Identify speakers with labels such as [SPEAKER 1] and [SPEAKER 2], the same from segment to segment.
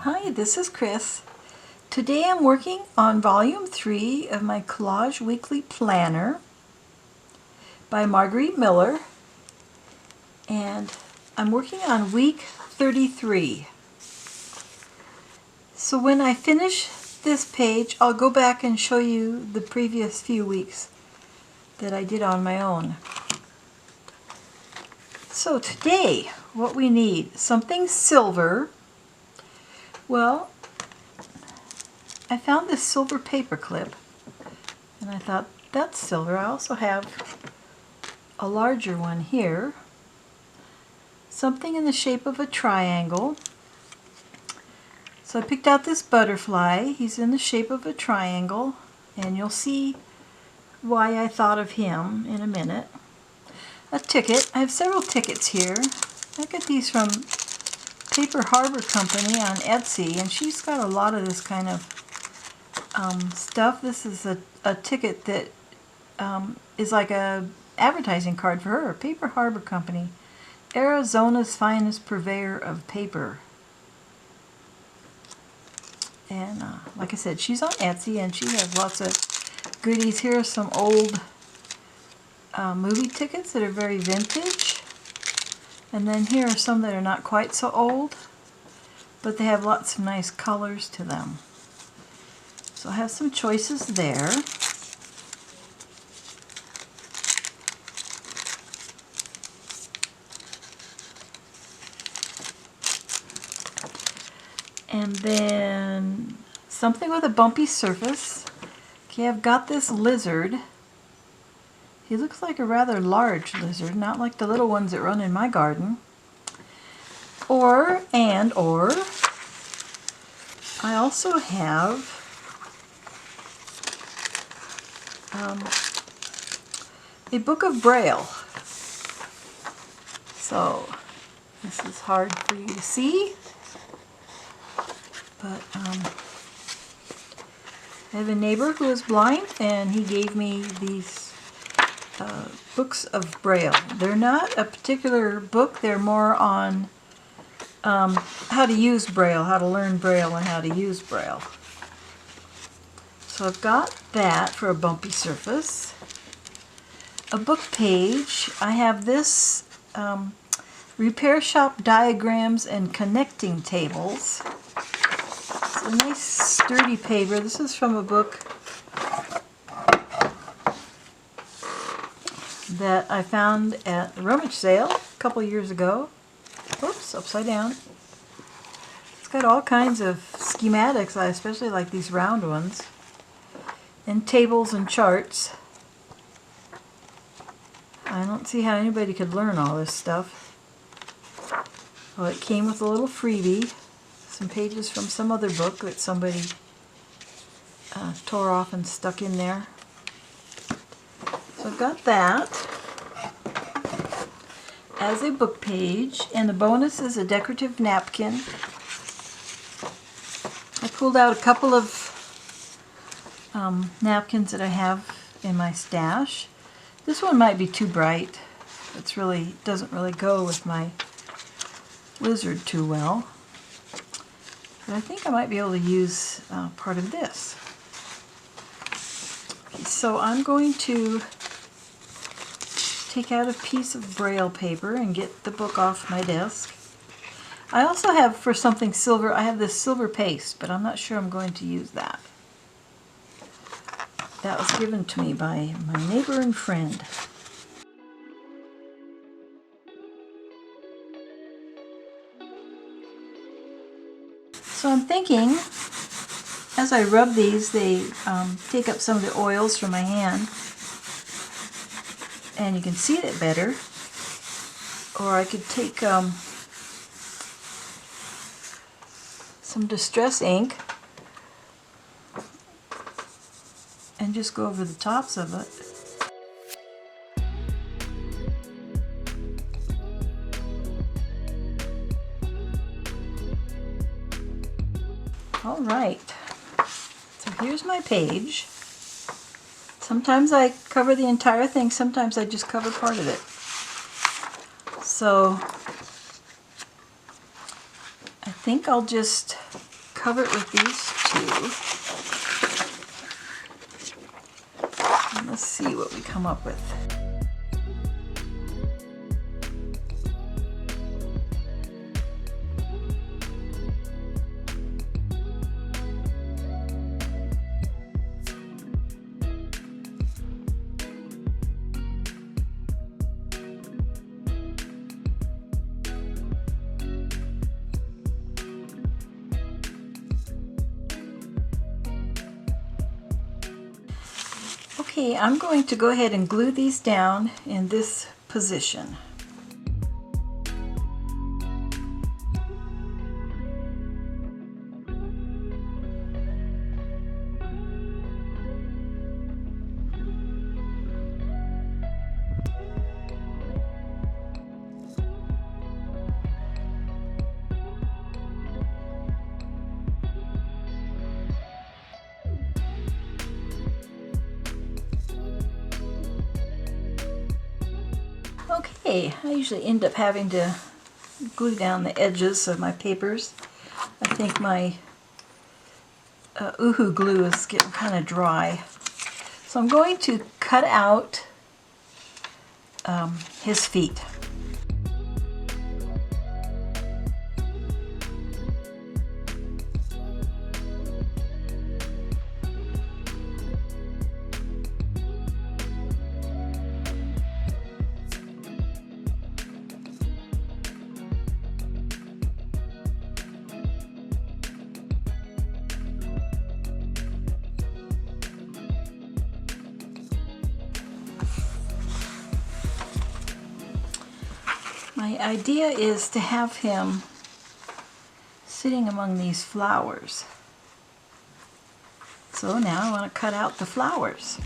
[SPEAKER 1] Hi, this is Chris. Today I'm working on Volume 3 of my Collage Weekly Planner by Margarete Miller, and I'm working on week 33. So when I finish this page, I'll go back and show you the previous few weeks that I did on my own. So today, what we need, something silver. Well, I found this silver paper clip, and I thought, that's silver. I also have a larger one here. Something in the shape of a triangle. So I picked out this butterfly. He's in the shape of a triangle, and you'll see why I thought of him in a minute. A ticket. I have several tickets here. I got these from Paper Harbor Company on Etsy, and she's got a lot of this kind of stuff. This is a ticket that is like a advertising card for her. Paper Harbor Company, Arizona's finest purveyor of paper. And like I said, she's on Etsy, and she has lots of goodies. Here are some old movie tickets that are very vintage. And then here are some that are not quite so old, but they have lots of nice colors to them. So I have some choices there. And then something with a bumpy surface. Okay, I've got this lizard. He looks like a rather large lizard, not like the little ones that run in my garden. Or I also have a book of Braille. So this is hard for you to see, but I have a neighbor who is blind, and he gave me these books of Braille. They're not a particular book, they're more on how to use Braille, how to learn Braille, and how to use Braille. So I've got that for a bumpy surface. A book page. I have this repair shop diagrams and connecting tables. It's a nice sturdy paper. This is from a book that I found at a rummage sale a couple years ago. Oops, upside down. It's got all kinds of schematics. I especially like these round ones. And tables and charts. I don't see how anybody could learn all this stuff. Well, it came with a little freebie. Some pages from some other book that somebody tore off and stuck in there. So I've got that as a book page, and the bonus is a decorative napkin. I pulled out a couple of napkins that I have in my stash. This one might be too bright. Doesn't really go with my lizard too well. But I think I might be able to use part of this. Okay, so I'm going to take out a piece of Braille paper and get the book off my desk. I also have, for something silver, I have this silver paste, but I'm not sure I'm going to use that. That was given to me by my neighbor and friend. So I'm thinking, as I rub these, they take up some of the oils from my hand, and you can see it better. Or I could take some distress ink and just go over the tops of it. All right, so here's my page. Sometimes I cover the entire thing, sometimes I just cover part of it. So I think I'll just cover it with these two. And let's see what we come up with. Okay, I'm going to go ahead and glue these down in this position. Okay, I usually end up having to glue down the edges of my papers. I think my Uhu glue is getting kind of dry. So I'm going to cut out his feet. My idea is to have him sitting among these flowers. So now I want to cut out the flowers.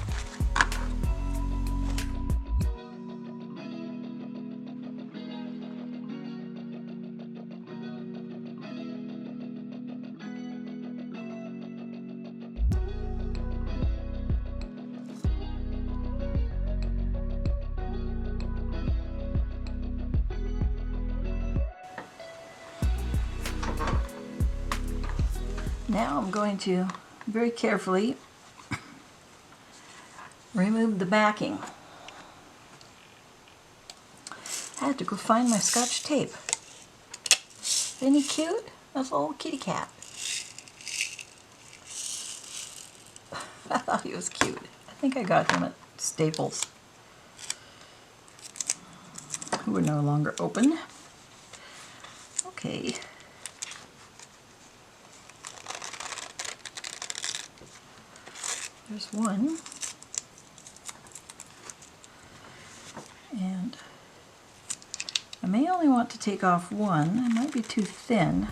[SPEAKER 1] Now I'm going to very carefully remove the backing. I had to go find my Scotch tape. Isn't he cute? That's a little kitty cat. I thought he was cute. I think I got him at Staples, who are no longer open. Okay. There's one, and I may only want to take off one. It might be too thin.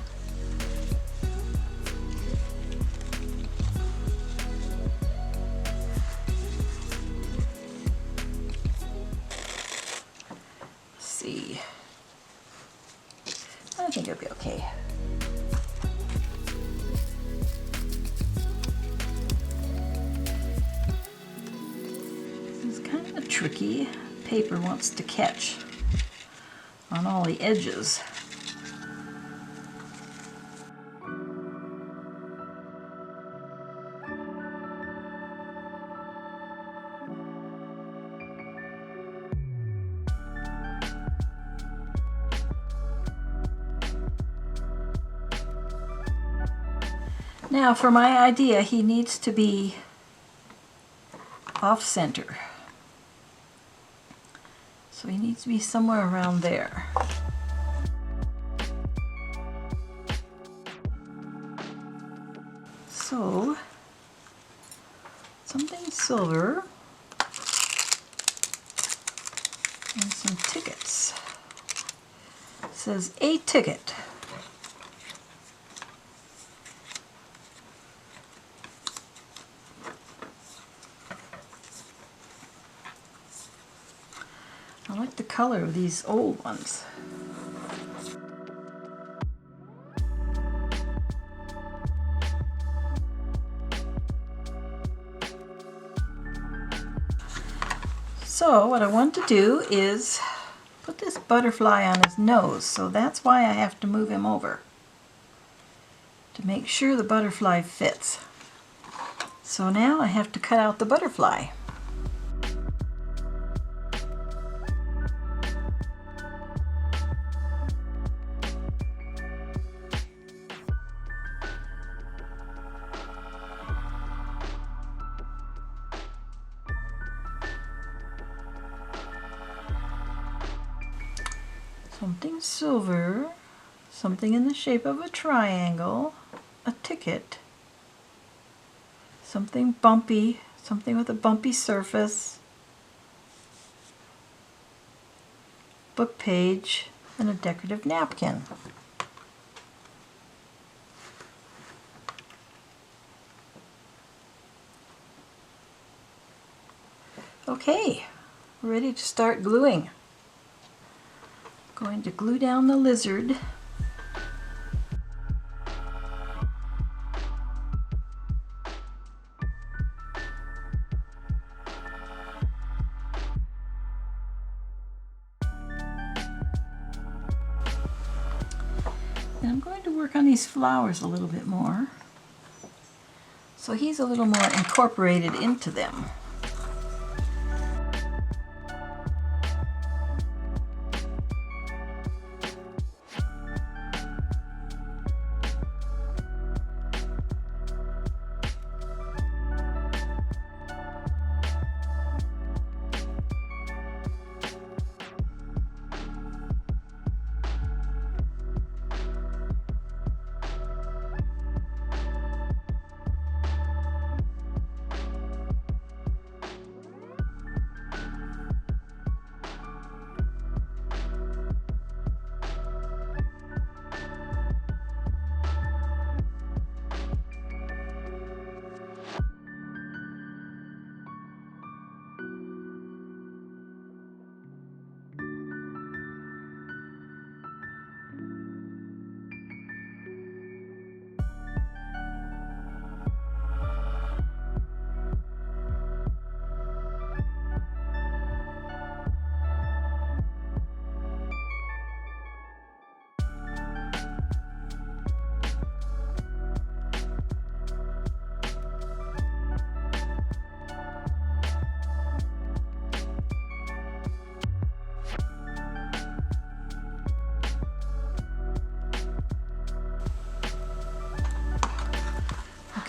[SPEAKER 1] Let's see. I think it'll be okay. Tricky. Paper wants to catch on all the edges. Now for my idea, he needs to be off center. So he needs to be somewhere around there. So, something silver and some tickets. It says a ticket. I like the color of these old ones. So what I want to do is put this butterfly on his nose, so that's why I have to move him over. to make sure the butterfly fits. So now I have to cut out the butterfly. Something silver, something in the shape of a triangle, a ticket, something bumpy, something with a bumpy surface, book page, and a decorative napkin. Okay, we're ready to start gluing. Going to glue down the lizard. And I'm going to work on these flowers a little bit more, so he's a little more incorporated into them.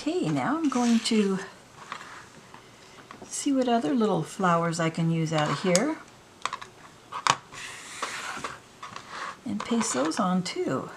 [SPEAKER 1] Okay, now I'm going to see what other little flowers I can use out of here and paste those on too.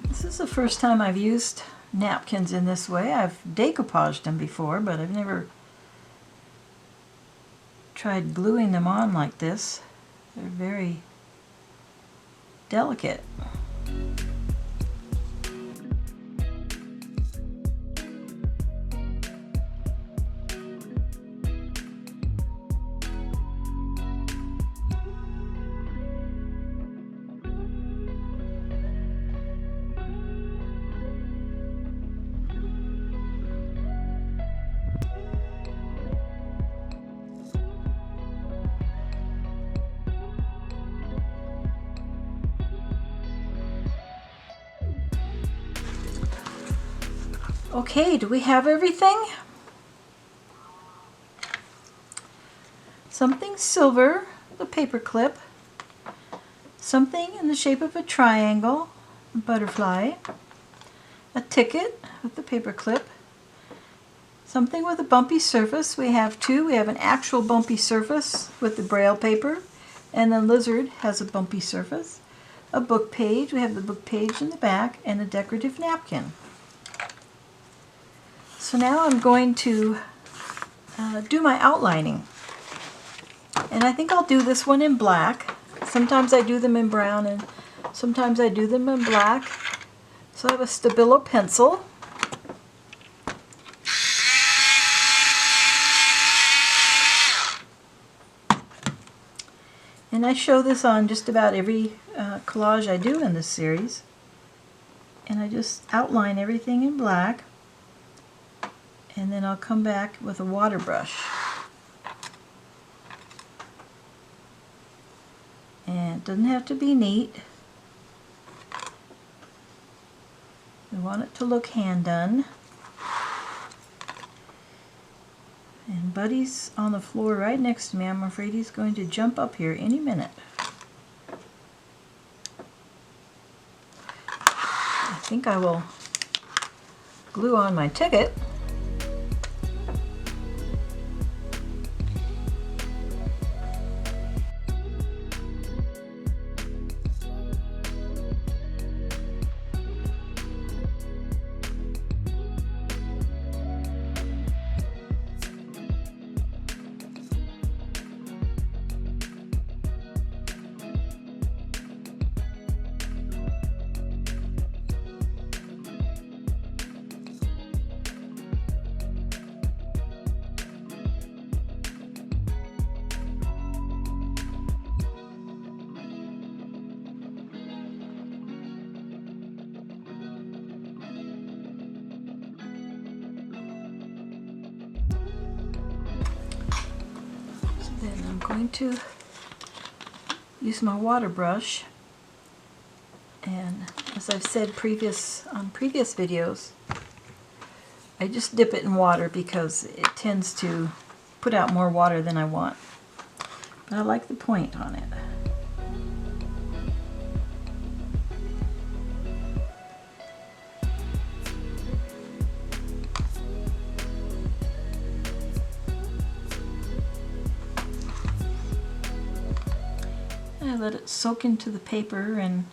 [SPEAKER 1] This is the first time I've used napkins in this way. I've decoupaged them before, but I've never tried gluing them on like this. They're very delicate. Okay, do we have everything? Something silver, the paper clip, something in the shape of a triangle, a butterfly, a ticket with the paper clip, something with a bumpy surface. We have two. We have an actual bumpy surface with the braille paper, and the lizard has a bumpy surface. A book page. We have the book page in the back, and a decorative napkin. So now I'm going to do my outlining. And I think I'll do this one in black. Sometimes I do them in brown and sometimes I do them in black. So I have a Stabilo pencil. And I show this on just about every collage I do in this series. And I just outline everything in black. And then I'll come back with a water brush. And it doesn't have to be neat. We want it to look hand done. And Buddy's on the floor right next to me. I'm afraid he's going to jump up here any minute. I think I will glue on my ticket. Then I'm going to use my water brush, and as I've said on previous videos, I just dip it in water because it tends to put out more water than I want. But I like the point on it. I let it soak into the paper, and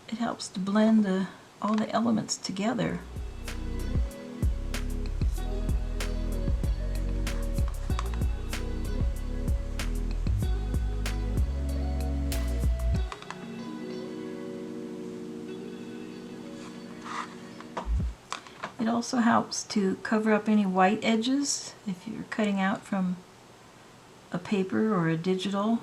[SPEAKER 1] it helps to blend all the elements together. It also helps to cover up any white edges if you're cutting out from a paper or a digital.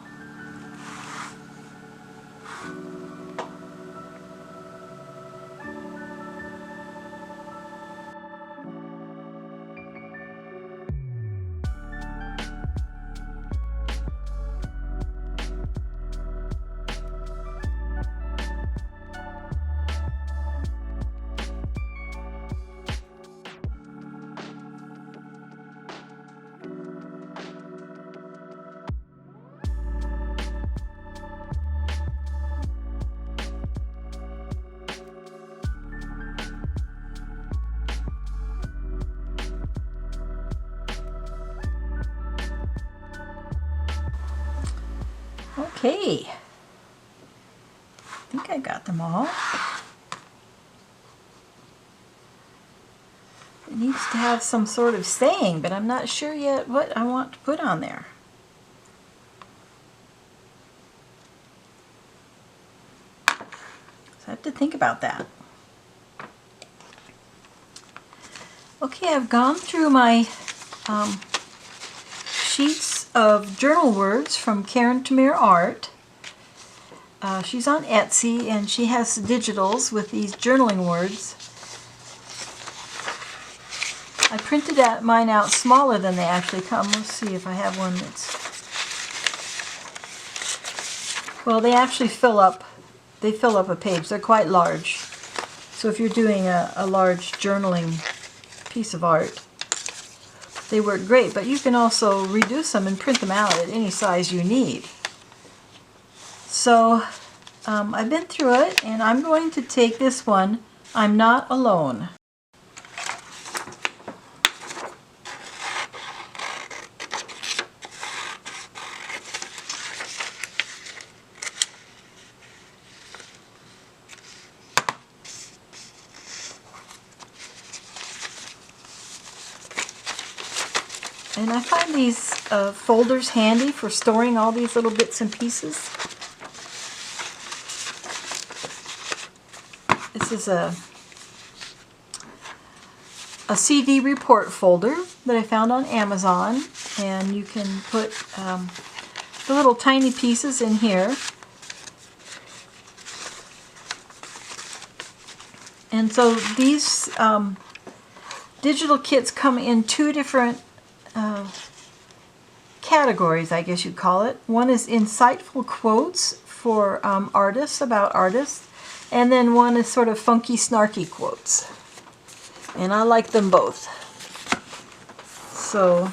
[SPEAKER 1] Okay, I think I got them all. It needs to have some sort of saying, but I'm not sure yet what I want to put on there. So I have to think about that. Okay, I've gone through my sheets of journal words from Karen Tamir Art. She's on Etsy, and she has digitals with these journaling words. I printed mine out smaller than they actually come. Let's see if I have one that's... Well, they actually fill up a page. They're quite large. So if you're doing a large journaling piece of art, they work great, but you can also reduce them and print them out at any size you need. So I've been through it, and I'm going to take this one, I'm Not Alone. And I find these folders handy for storing all these little bits and pieces. This is a CD report folder that I found on Amazon, and you can put the little tiny pieces in here. And so these digital kits come in two different categories, I guess you'd call it. One is insightful quotes for artists, about artists, and then one is sort of funky, snarky quotes. And I like them both. So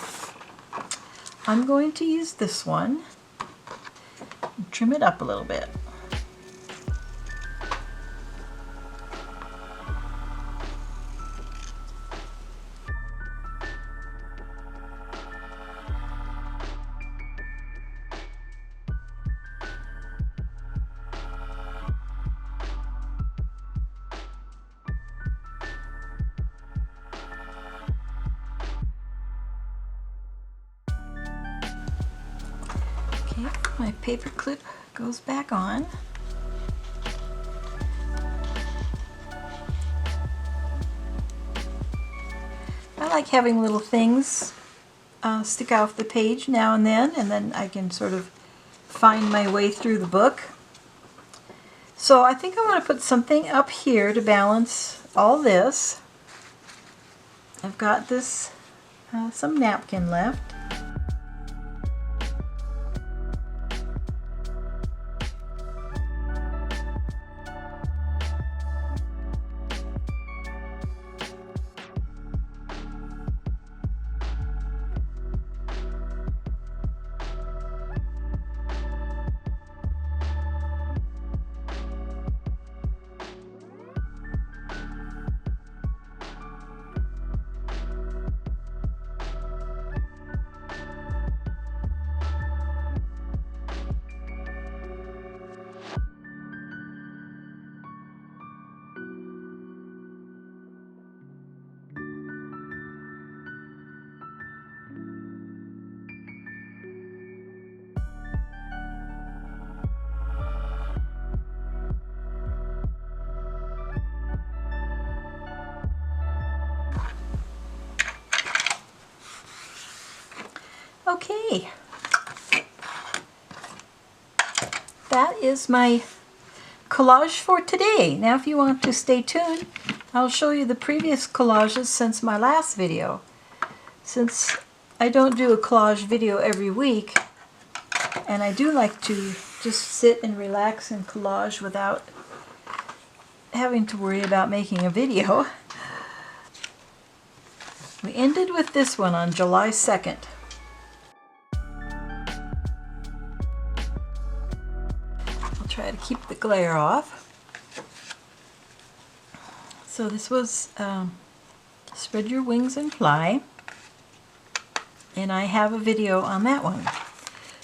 [SPEAKER 1] I'm going to use this one and trim it up a little bit. Okay, my paper clip goes back on. I like having little things stick off the page now and then I can sort of find my way through the book. So I think I want to put something up here to balance all this. I've got this, some napkin left. Okay, that is my collage for today. Now if you want to stay tuned, I'll show you the previous collages since my last video. Since I don't do a collage video every week, and I do like to just sit and relax and collage without having to worry about making a video. We ended with this one on July 2nd. Try to keep the glare off. So this was Spread Your Wings and Fly, and I have a video on that one.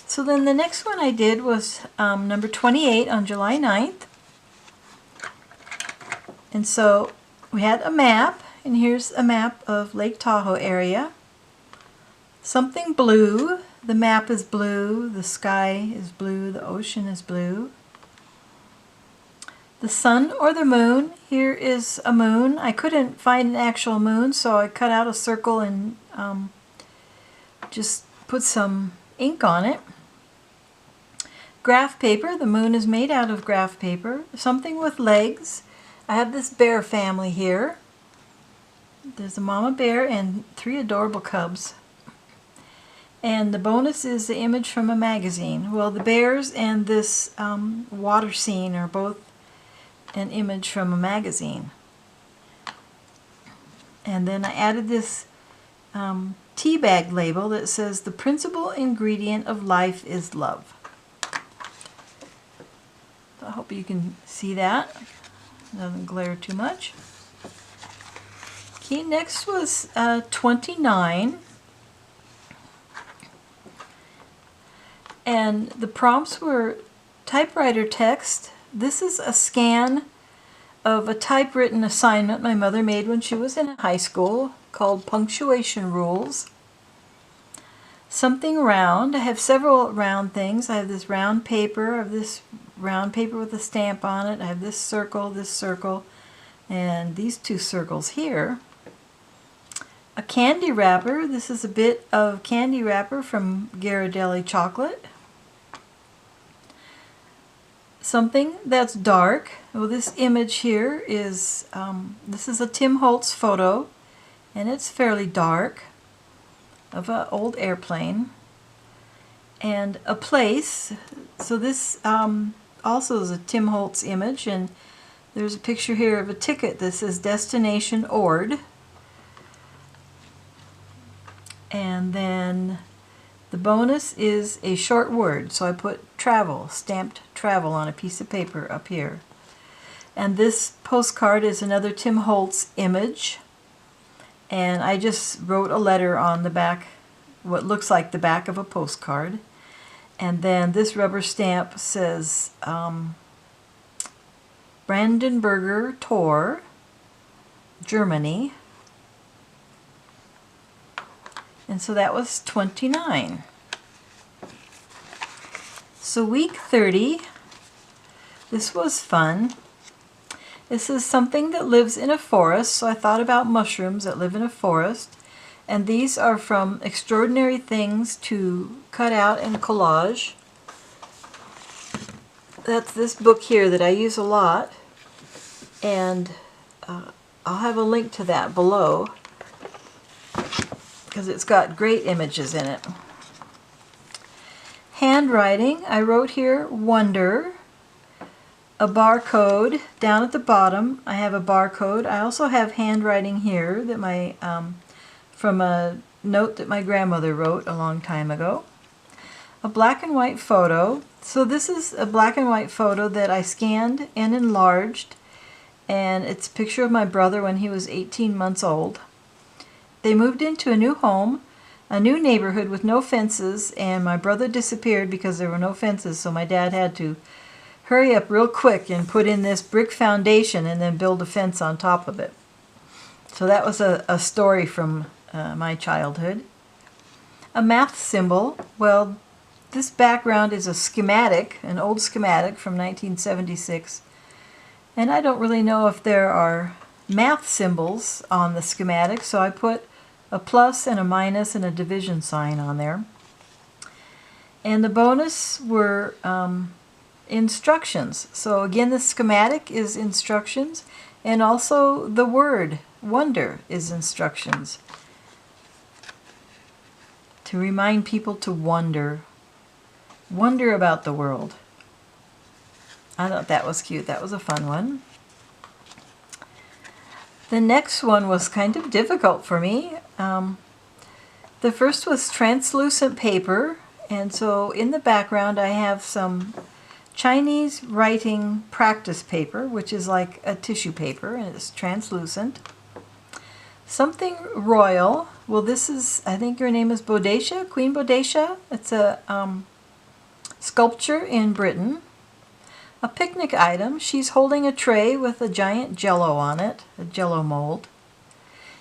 [SPEAKER 1] So then the next one I did was number 28 on July 9th. And so we had a map, and here's a map of Lake Tahoe area. Something blue. The map is blue, the sky is blue, the ocean is blue. The sun or the moon. Here is a moon. I couldn't find an actual moon, so I cut out a circle and just put some ink on it. Graph paper. The moon is made out of graph paper. Something with legs. I have this bear family here. There's a mama bear and 3 adorable cubs. And the bonus is the image from a magazine. Well, the bears and this water scene are both an image from a magazine. And then I added this tea bag label that says the principal ingredient of life is love. So I hope you can see that. It doesn't glare too much. Okay, next was 29. And the prompts were typewriter text. This is a scan of a typewritten assignment my mother made when she was in high school called Punctuation Rules. Something round. I have several round things. I have this round paper. I have this round paper with a stamp on it. I have this circle, and these two circles here. A candy wrapper. This is a bit of candy wrapper from Ghirardelli chocolate. Something that's dark. Well, this image here is, this is a Tim Holtz photo, and it's fairly dark, of an old airplane. And a place. So this also is a Tim Holtz image, and there's a picture here of a ticket that says Destination Ord. And then the bonus is a short word, so I put travel, stamped travel on a piece of paper up here. And this postcard is another Tim Holtz image, and I just wrote a letter on the back, what looks like the back of a postcard. And then this rubber stamp says Brandenburger Tor, Germany. And so that was 29. So week 30, this was fun. This is something that lives in a forest, so I thought about mushrooms that live in a forest. And these are from Extraordinary Things to Cut Out and Collage. That's this book here that I use a lot. And I'll have a link to that below, because it's got great images in it. Handwriting, I wrote here wonder. A barcode down at the bottom. I have a barcode. I also have handwriting here that my from a note that my grandmother wrote a long time ago. A black and white photo. So this is a black and white photo that I scanned and enlarged, and it's a picture of my brother when he was 18 months old. They moved into a new home, a new neighborhood with no fences, and my brother disappeared because there were no fences, so my dad had to hurry up real quick and put in this brick foundation and then build a fence on top of it. So that was a story from my childhood. A math symbol. Well, this background is a schematic, an old schematic from 1976, and I don't really know if there are math symbols on the schematic, so I put a plus and a minus and a division sign on there. And the bonus were instructions. So again, the schematic is instructions, and also the word wonder is instructions, to remind people to wonder about the world. I thought that was cute. That was a fun one. The next one was kind of difficult for me. The first was translucent paper, and so in the background I have some Chinese writing practice paper, which is like a tissue paper, and it's translucent. Something royal. Well, this is, I think her name is Boadicea, Queen Boadicea. It's a sculpture in Britain. A picnic item. She's holding a tray with a giant jello on it, a jello mold.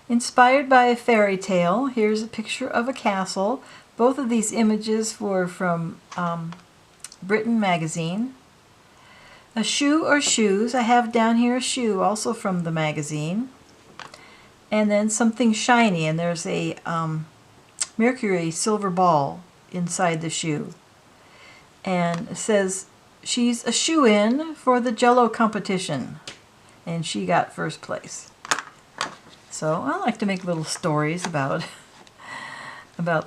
[SPEAKER 1] Inspired by a fairy tale. Here's a picture of a castle. Both of these images were from Britain magazine. A shoe or shoes. I have down here a shoe, also from the magazine. And then something shiny, and there's a mercury silver ball inside the shoe. And it says, she's a shoe-in for the Jello competition, and she got first place. So I like to make little stories about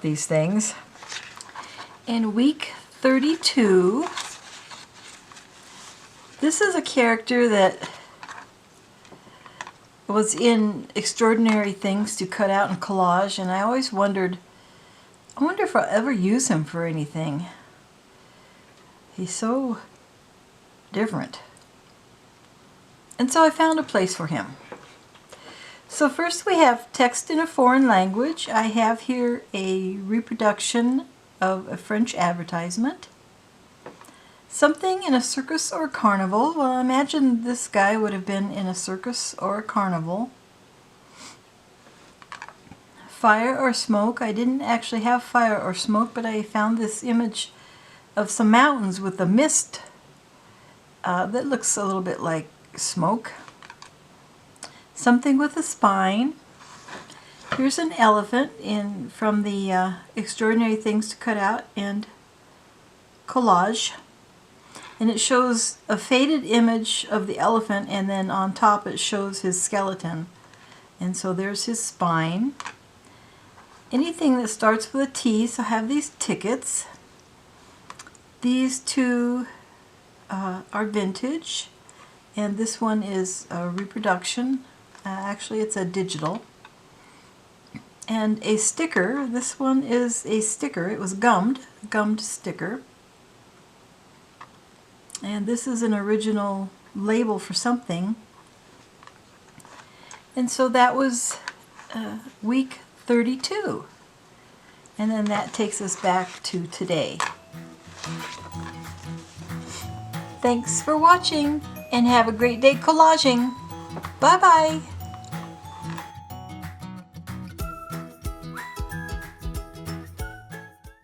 [SPEAKER 1] these things. In week 32, this is a character that was in Extraordinary Things to Cut Out and Collage, and I always wondered, I wonder if I'll ever use him for anything. He's so different. And so I found a place for him. So first we have text in a foreign language. I have here a reproduction of a French advertisement. Something in a circus or carnival. Well, I imagine this guy would have been in a circus or a carnival. fire or smoke. I didn't actually have fire or smoke, but I found this image of some mountains with a mist that looks a little bit like smoke. Something with a spine. Here's an elephant from the Extraordinary Things to Cut Out and Collage. And it shows a faded image of the elephant, and then on top it shows his skeleton. And so there's his spine. Anything that starts with a T, so I have these tickets. These two are vintage, and this one is a reproduction. Actually, it's a digital. And a sticker. This one is a sticker. It was gummed sticker. And this is an original label for something. And so that was week 32. And then that takes us back to today. Thanks for watching, and have a great day collaging. Bye-bye.